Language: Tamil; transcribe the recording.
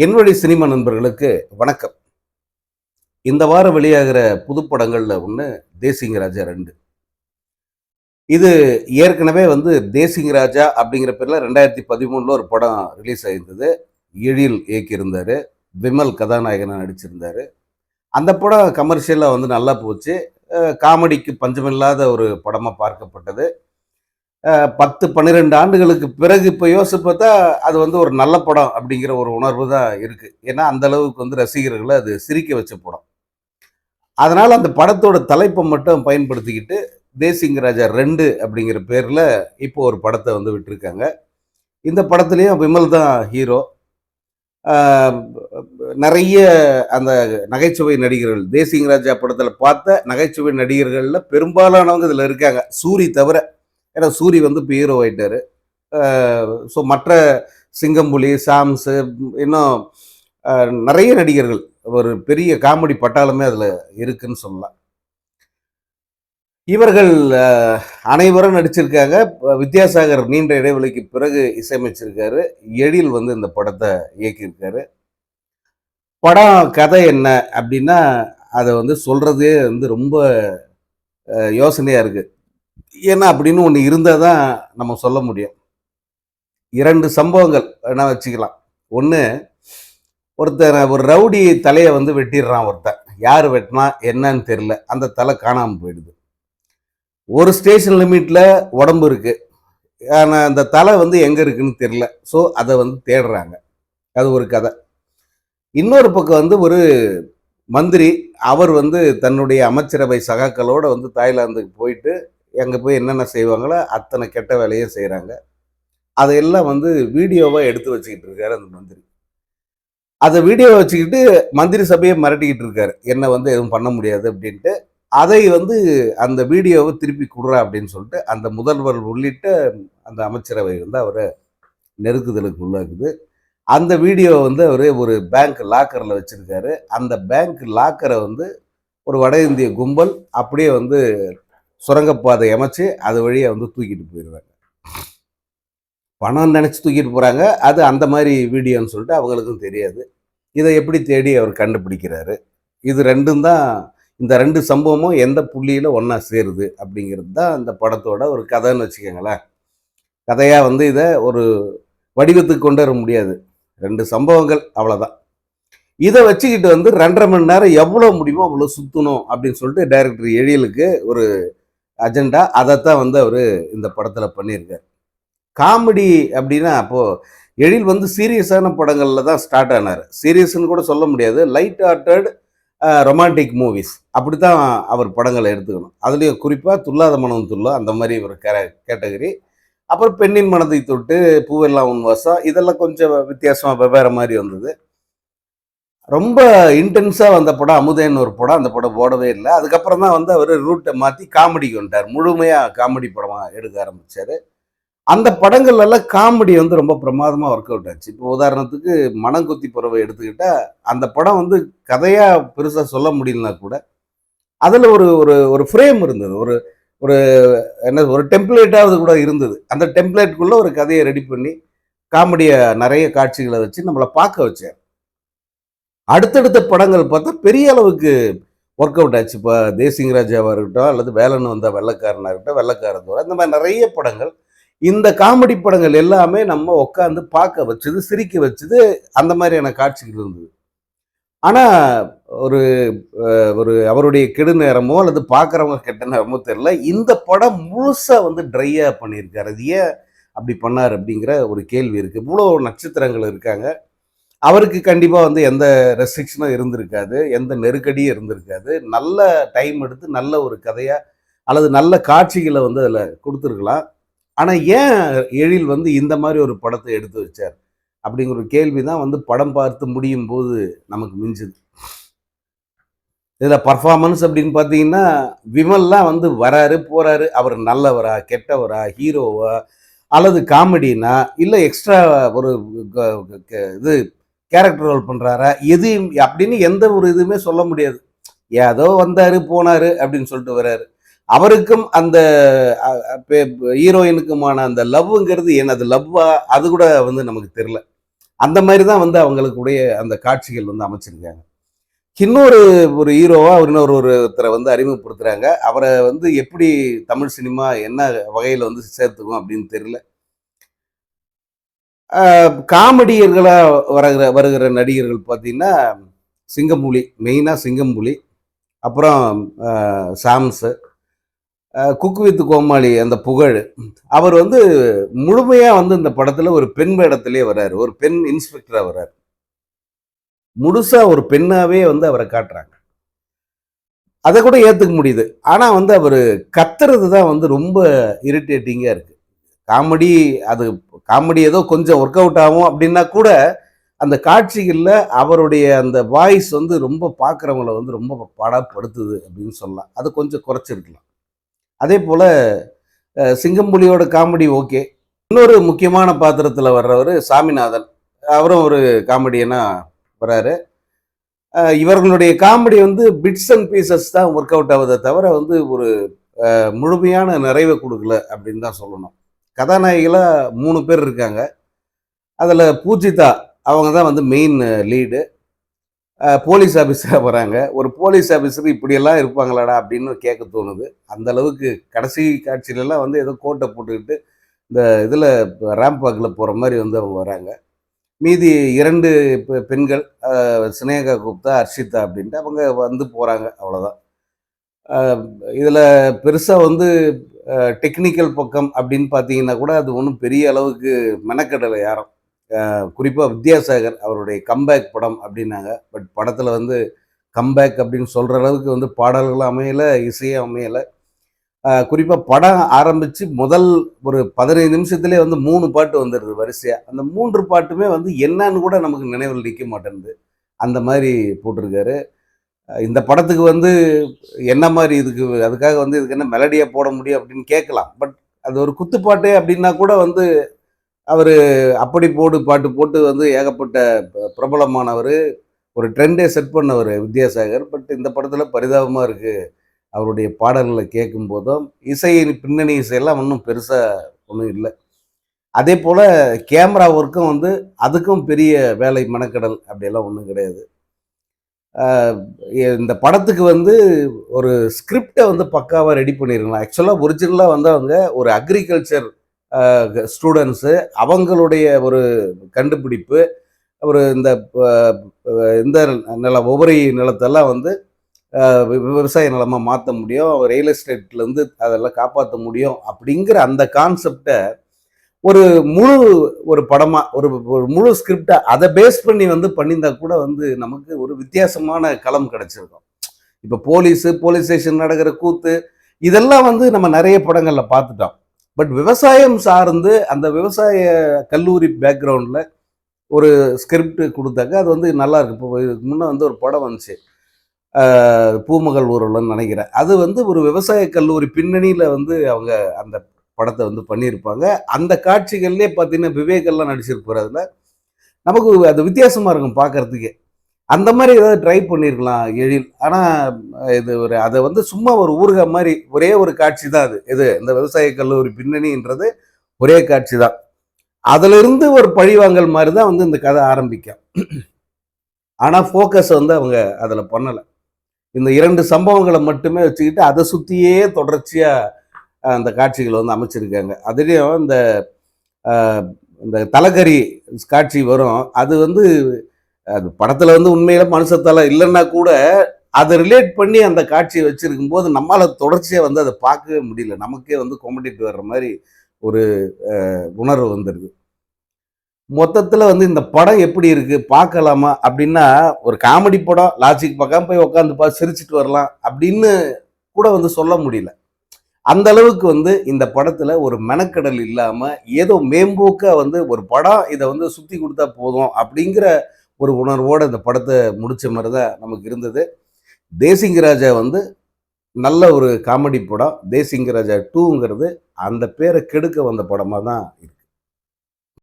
என்வழி சினிமா நண்பர்களுக்கு வணக்கம். இந்த வாரம் வெளியாகிற புதுப்படங்கள்ல ஒன்று தேசிங்க ராஜா 2. இது ஏற்கனவே தேசிங்க ராஜா அப்படிங்கிற பேர்ல 2013 ஒரு படம் ரிலீஸ் ஆயிருந்தது. எழில் இயக்கியிருந்தாரு. விமல் கதாநாயகனா நடிச்சிருந்தாரு. அந்த படம் கமர்ஷியலா நல்லா போச்சு. காமெடிக்கு பஞ்சமில்லாத ஒரு படமா பார்க்கப்பட்டது. 10, 12 ஆண்டுகளுக்கு பிறகு இப்ப யோசிச்சு பார்த்தா, அது ஒரு நல்ல படம் அப்படிங்கிற ஒரு உணர்வு தான் இருக்கு. ஏன்னா, அந்த அளவுக்கு ரசிகர்கள அது சிரிக்க வச்ச படம். அதனால அந்த படத்தோட தலைப்ப மட்டும் பயன்படுத்திக்கிட்டு, தேசிங்க ராஜா 2 அப்படிங்கிற பேர்ல இப்போ ஒரு படத்த விட்டுருக்காங்க. இந்த படத்திலயும் விமல் தான் ஹீரோ. ஆ நெறைய அந்த நகைச்சுவை நடிகர்கள், தேசிங்க ராஜா படத்துல பார்த்த நகைச்சுவை நடிகர்கள்ல பெரும்பாலானவங்க இதுல இருக்காங்க. சூரி தவிர. ஏன்னா சூரி இப்ப ஹீரோ ஆயிட்டாரு. ஸோ மற்ற சிங்கம்புலி, சாம்ஸு இன்னும் நெறைய நடிகர்கள். ஒரு பெரிய காமெடி பட்டாளமே அதில இருக்குன்னு சொல்லலாம். இவர்கள் அனைவரும் நடிச்சிருக்காங்க. வித்யாசாகர் நீண்ட இடைவெளிக்கு பிறகு இசையமைச்சிருக்காரு. எழில் இந்த படத்த இயக்கியிருக்காரு. படம் கதை என்ன அப்டின்னா, அத சொல்றதே ரொம்ப யோசனையா இருக்கு. ஏன்னா அப்படின்னு ஒண்ணு இருந்தா தான் நம்ம சொல்ல முடியும். 2 சம்பவங்கள் வேணா வச்சுக்கலாம். ஒண்ணு, ஒருத்தன் ஒரு ரவுடி தலைய வெட்டிடுறான் ஒருத்தன். யாரு வெட்டினா என்னன்னு தெரியல. அந்த தலை காணாம போயிடுது. ஒரு ஸ்டேஷன் லிமிட்ல உடம்பு இருக்கு. ஆனா அந்த தலை எங்க இருக்குன்னு தெரியல. ஸோ அத தேடுறாங்க. அது ஒரு கதை. இன்னொரு பக்கம் ஒரு மந்திரி, அவர் தன்னுடைய அமைச்சரவை சகாக்களோட தாய்லாந்துக்கு போயிட்டு, அங்க போய் என்னென்ன செய்வாங்களோ அத்தனை கெட்ட வேலையும் செய்றாங்க. அதையெல்லாம் வீடியோவா எடுத்து வச்சுக்கிட்டு இருக்காரு அந்த மந்திரி. அத வீடியோ வச்சுக்கிட்டு மந்திரி சபையை மிரட்டிக்கிட்டு இருக்காரு. என்ன எதுவும் பண்ண முடியாது அப்படின்ட்டு. அதை அந்த வீடியோவை திருப்பி குடுறா அப்படின்னு சொல்லிட்டு அந்த முதல்வர் உள்ளிட்ட அந்த அமைச்சரவை அவரை நெருக்குதலுக்கு உள்ளாக்குது. அந்த வீடியோ அவரு ஒரு பேங்க் லாக்கர்ல வச்சிருக்காரு. அந்த பேங்க் லாக்கரை ஒரு வட இந்திய கும்பல் அப்படியே சுரங்கப்பாதை அமைச்சு அது வழியா தூக்கிட்டு போயிடுறாங்க. பணம் நினைச்சு தூக்கிட்டு போறாங்க. அது அந்த மாதிரி வீடியோன்னு சொல்லிட்டு அவங்களுக்கும் தெரியாது. இதை எப்படி தேடி அவர் கண்டுபிடிக்கிறாரு. இது 2ம் தான், இந்த 2 சம்பவமும் எந்த புள்ளியில ஒண்ணா சேருது அப்படிங்கிறது தான் இந்த படத்தோட ஒரு கதைன்னு வச்சுக்கோங்களேன். கதையா இத ஒரு வடிவத்துக்கு கொண்டு வர முடியாது. 2 சம்பவங்கள் அவ்வளவுதான். இதை வச்சுக்கிட்டு 2.5 மணி நேரம் எவ்வளவு முடியுமோ அவ்வளவு சுத்தணும் அப்படின்னு சொல்லிட்டு டைரக்டர் எழிலுக்கு ஒரு அஜெண்டா. அதைத்தான் அவரு இந்த படத்துல பண்ணியிருக்காரு. காமெடி அப்படின்னா அப்போ எழில் சீரியஸான படங்கள்ல தான் ஸ்டார்ட் ஆனார். சீரியஸ்ன்னு கூட சொல்ல முடியாது. லைட் ஹார்ட்டட் ரொமான்டிக் மூவிஸ் அப்படித்தான் அவர் படங்களை எடுத்துக்கணும். அதுலேயும் குறிப்பாக துல்லாத மனம் துள்ளும் அந்த மாதிரி ஒரு கேட்டகரி. அப்புறம் பெண்ணின் மனதை தொட்டு, பூவெல்லாம் உன் வாசம், இதெல்லாம் கொஞ்சம் வித்தியாசமாக வெவ்வேறு மாதிரி வந்தது. ரொம்ப இன்டென்ஸாக வந்த படம் அமுதேன்னு ஒரு படம். அந்த படம் ஓடவே இல்லை. அதுக்கப்புறம் தான் அவர் ரூட்டை மாற்றி காமெடிக்கு வந்துட்டார். முழுமையாக காமெடி படமாக எடுக்க ஆரம்பித்தார். அந்த படங்கள் எல்லாம் காமெடி ரொம்ப பிரமாதமா ஒர்க் அவுட் ஆச்சு. இப்போ உதாரணத்துக்கு மனங்கொத்தி பறவை எடுத்துக்கிட்டா, அந்த படம் கதையா பெருசா சொல்ல முடியலனா கூட, அதுல ஒரு ஒரு ஒரு ஃப்ரேம் இருந்தது. ஒரு ஒரு என்ன ஒரு டெம்ப்ளேட்டாவது கூட இருந்தது. அந்த டெம்ப்ளேட்குள்ள ஒரு கதையை ரெடி பண்ணி, காமெடிய நெறைய காட்சிகளை வச்சு நம்மள பார்க்க வச்சார். அடுத்தடுத்த படங்கள் பார்த்தா பெரிய அளவுக்கு ஒர்க் அவுட் ஆச்சு. இப்போ தேசிங்க ராஜாவா இருக்கட்டும், அல்லது வேலன் வந்தா வெள்ளைக்காரனா இருக்கட்டும், வெள்ளைக்காரன் தோற, இந்த மாதிரி நிறைய படங்கள். இந்த காமெடி படங்கள் எல்லாமே நம்ம உட்காந்து பார்க்க வச்சது, சிரிக்க வச்சது, அந்த மாதிரியான காட்சிகள் இருந்தது. ஆனா ஒரு ஒரு அவருடைய கெடு நேரமோ அல்லது பார்க்குறவங்க கெட்ட நேரமோ தெரியல. இந்த படம் முழுசா ட்ரையா பண்ணியிருக்காரு. அது ஏன் அப்படி பண்ணார் அப்படிங்கிற ஒரு கேள்வி இருக்கு. இவ்வளோ நட்சத்திரங்கள் இருக்காங்க. அவருக்கு கண்டிப்பா எந்த ரெஸ்ட்ரிக்ஷனும் இருந்திருக்காது. எந்த நெருக்கடியும் இருந்திருக்காது. நல்ல டைம் எடுத்து நல்ல ஒரு கதையா அல்லது நல்ல காட்சிகளை அதில் கொடுத்துருக்கலாம். ஆனா ஏன் எழில் இந்த மாதிரி ஒரு படத்தை எடுத்து வச்சார் அப்படிங்கிற ஒரு கேள்வி தான் படம் பார்த்து முடியும் போது நமக்கு மிஞ்சுது. இதுல பர்ஃபார்மன்ஸ் அப்படின்னு பார்த்தீங்கன்னா, விமல்லாம் வராரு போறாரு. அவர் நல்லவரா, கெட்டவரா, ஹீரோவா, அல்லது காமெடினா, இல்ல எக்ஸ்ட்ரா ஒரு இது கேரக்டர் ரோல் பண்றாரா, எது அப்படின்னு எந்த ஒரு இதுவுமே சொல்ல முடியாது. ஏதோ வந்தாரு போனாரு அப்படின்னு சொல்லிட்டு வர்றாரு. அவருக்கும் அந்த ஹீரோயினுக்குமான அந்த லவ்ங்கிறது என்னது லவ்வா, அது கூட நமக்கு தெரியல. அந்த மாதிரி தான் வந்து அவங்களுக்குடைய அந்த காட்சிகள் வந்து அமைச்சிருக்காங்க. இன்னொரு ஒரு ஹீரோவா இன்னொரு ஒருத்தரை வந்து அறிமுகப்படுத்துறாங்க. அவரை வந்து எப்படி தமிழ் சினிமா என்ன வகையில வந்து சேர்த்துக்கும் அப்படின்னு தெரியல. காமெடியர்களா வருகிற நடிகர்கள் பார்த்தீங்கன்னா, சிங்கம்புலி, மெயினா சிங்கம்புலி, அப்புறம் சாம்ஸு, குக் வித் கோமாளி அந்த புகழ். அவர் வந்து முழுமையா வந்து இந்த படத்துல ஒரு பெண் வேடத்திலேயே வர்றாரு. ஒரு பெண் இன்ஸ்பெக்டரா வர்றாரு. முழுசா ஒரு பெண்ணாவே வந்து அவர காட்டுறாங்க. அத கூட ஏத்துக்க முடியுது. ஆனா வந்து அவரு கத்துறது தான் வந்து ரொம்ப இரிட்டேட்டிங்கா இருக்கு. காமெடி அது காமெடி ஏதோ கொஞ்சம் ஒர்க் அவுட் ஆகும் அப்படின்னா கூட, அந்த காட்சிகள்ல அவருடைய அந்த வாய்ஸ் வந்து ரொம்ப பார்க்குறவங்கள வந்து ரொம்ப பாடாப்படுத்துது அப்படின்னு சொல்லலாம். அது கொஞ்சம் குறைச்சிருக்கலாம். அதேபோல சிங்கம்புலியோட காமெடி ஓகே. இன்னொரு முக்கியமான பாத்திரத்துல வர்றவரு சாமிநாதன். அவரும் ஒரு காமெடியனா வராரு. இவர்களுடைய காமெடி வந்து பிட்ஸ் அண்ட் பீசஸ் தான் ஒர்க் அவுட் ஆகுதே தவிர வந்து ஒரு முழுமையான நிறைவை குடுக்கல அப்படின்னு தான் சொல்லணும். கதாநாயகிகளா 3 பேர் இருக்காங்க. அதுல பூஜிதா அவங்க தான் வந்து மெயின் லீடு. போலீஸ் ஆஃபீஸரா வராங்க. ஒரு போலீஸ் ஆஃபீஸர் இப்படியெல்லாம் இருப்பாங்களாடா அப்படின்னு கேட்க தோணுது. அந்த அளவுக்கு கடைசி காட்சியிலலாம் வந்து ஏதோ கோட்ட போட்டுக்கிட்டு இந்த இதுல ரேம்ப் வாக்ல போற மாரி வந்து அவங்க வராங்க. மீதி 2 பெண்கள் சினேகா குப்தா, அர்ஷிதா அப்படின்ட்டு அவங்க வந்து போறாங்க. அவ்வளோதான். அ இதுல பெருசா வந்து டெக்னிக்கல் பக்கம் அப்படின்னு பார்த்தீங்கன்னா கூட, அது ஒண்ணும் பெரிய அளவுக்கு மெனக்கெடல யாரும். குறிப்பா வித்யாசாகர் அவருடைய கம்பேக் படம் அப்படின்னாங்க. பட் படத்துல வந்து கம்பேக் அப்படின்னு சொல்ற அளவுக்கு வந்து பாடல்களும் அமையல, இசையும் அமையல. குறிப்பா படம் ஆரம்பிச்சு முதல் ஒரு 15 நிமிஷத்திலே வந்து 3 பாட்டு வந்துருது வரிசையா. அந்த 3 பாட்டுமே வந்து என்னன்னு கூட நமக்கு நினைவில் நிக்க மாட்டேன்து. அந்த மாரி போட்டிருக்காரு. இந்த படத்துக்கு வந்து என்ன மாரி இதுக்கு அதுக்காக வந்து இதுக்கு என்ன மெலடியா போட முடியும் அப்படின்னு கேட்கலாம். பட் அது ஒரு குத்துப்பாட்டு அப்படின்னா கூட வந்து அவரு அப்படி போடு பாட்டு போட்டு வந்து ஏகப்பட்ட பிரபலமானவரு. ஒரு ட்ரெண்டே செட் பண்ணவரு வித்யாசாகர். பட் இந்த படத்துல பரிதாபமா இருக்கு. அவருடைய பாடல்கள கேட்கும்போதும், இசை பின்னணி இசையெல்லாம் ஒண்ணும் பெருசா ஒண்ணும் இல்ல. அதேபோல கேமரா ஒர்க்கும் வந்து அதுக்கும் பெரிய வேலை மெனக்கெடல் அப்படியெல்லாம் ஒண்ணும் கிடையாது. அ இந்த படத்துக்கு வந்து ஒரு ஸ்கிரிப்ட வந்து பக்காவா ரெடி பண்ணியிருக்கலாம். ஆக்சுவலா ஒரிஜினலா வந்து அவங்க ஒரு அக்ரிகல்ச்சர் ஸ்டூடண்ட்ஸு அவங்களுடைய ஒரு கண்டுபிடிப்பு, ஒரு இந்த ப இந்த நிலம் உபரி நிலத்தெல்லாம் வந்து விவசாய நிலமா மாத்த முடியும். ரியல் எஸ்டேட்லேருந்து அதெல்லாம் காப்பாத்த முடியும். அப்படிங்கிற அந்த கான்செப்ட்ட ஒரு முழு ஒரு படமா, ஒரு ஒரு முழு ஸ்கிரிப்ட்டா அத பேஸ் பண்ணி வந்து பண்ணியிருந்தா கூட வந்து நமக்கு ஒரு வித்தியாசமான களம் கிடைச்சிருக்கும். இப்ப போலீஸ் ஸ்டேஷன் நடக்கிற கூத்து, இதெல்லாம் வந்து நம்ம நெறைய படங்கள்ல பார்த்துட்டோம். பட் விவசாயம் சார்ந்து அந்த விவசாய கல்லூரி பேக்ரவுண்ட்ல ஒரு ஸ்கிரிப்ட் குடுத்தாக்க, அது வந்து நல்லாருக்கும். இப்போ இதுக்கு முன்ன வந்து ஒரு படம் வந்துச்சு. பூமகள் ஊர்வலம்னு நெனைக்கிறேன். அது வந்து ஒரு விவசாய கல்லூரி பின்னணியில வந்து அவங்க அந்த படத்த வந்து பண்ணியிருப்பாங்க. அந்த காட்சிகள்லயே பார்த்தீங்கன்னா, விவேக் எல்லாம் நடிச்சிருப்பாரு அதுல. நமக்கு அது வித்தியாசமா இருக்கும் பார்க்கறதுக்கே. அந்த மாரி ஏதாவது ட்ரை பண்ணியிருக்கலாம் எழில். ஆனா இது ஒரு அத வந்து சும்மா ஒரு ஊறுகா மாரி ஒரே ஒரு காட்சி தான் அது. எது இந்த விவசாய கல்லூரி பின்னணின்றது ஒரே காட்சி தான். அதிலிருந்து ஒரு பழிவாங்கல் மாரி தான் வந்து இந்த கதை ஆரம்பிக்கும். ஆனா ஃபோக்கஸ் வந்து அவங்க அதுல பண்ணல. இந்த 2 சம்பவங்கள மட்டுமே வச்சுக்கிட்டு, அத சுத்தியே தொடர்ச்சியா அந்த காட்சிகள வந்து அமைச்சிருக்காங்க. அதுலயும் அ இந்த தலகரி காட்சி வரும். அது வந்து அது படத்துல வந்து உண்மையில மனுஷ தல இல்லன்னா கூட, அத ரிலேட் பண்ணி அந்த காட்சிய வச்சிருக்கும்போது, நம்மால தொடர்ச்சியா வந்து அத பார்க்கவே முடியல. நமக்கே வந்து கொமட்டிட்டு வர்ற மாரி ஒரு உணர்வு வந்துருது. மொத்தத்துல வந்து இந்த படம் எப்படி இருக்கு? பார்க்கலாமா? அப்டின்னா, ஒரு காமெடி படம். லாஜிக் பார்க்காம போய் உட்கார்ந்து சிரிச்சுட்டு வரலாம். அப்படின்னு கூட வந்து சொல்ல முடியல. அந்த அளவுக்கு வந்து இந்த படத்துல ஒரு மெனக்கெடல் இல்லாம, ஏதோ மேம்போக்கா வந்து ஒரு படம் இத வந்து சுத்தி குடுத்தா போதும் அப்படிங்கிற ஒரு உணர்வோட இந்த படத்த முடிச்ச மாரி தான் நமக்கு இருந்தது. தேசிங்கு ராஜா வந்து நல்ல ஒரு காமெடி படம். தேசிங்கு ராஜா 2ங்கிறது அந்த பேர கெடுக்க வந்த படமா தான் இருக்கு.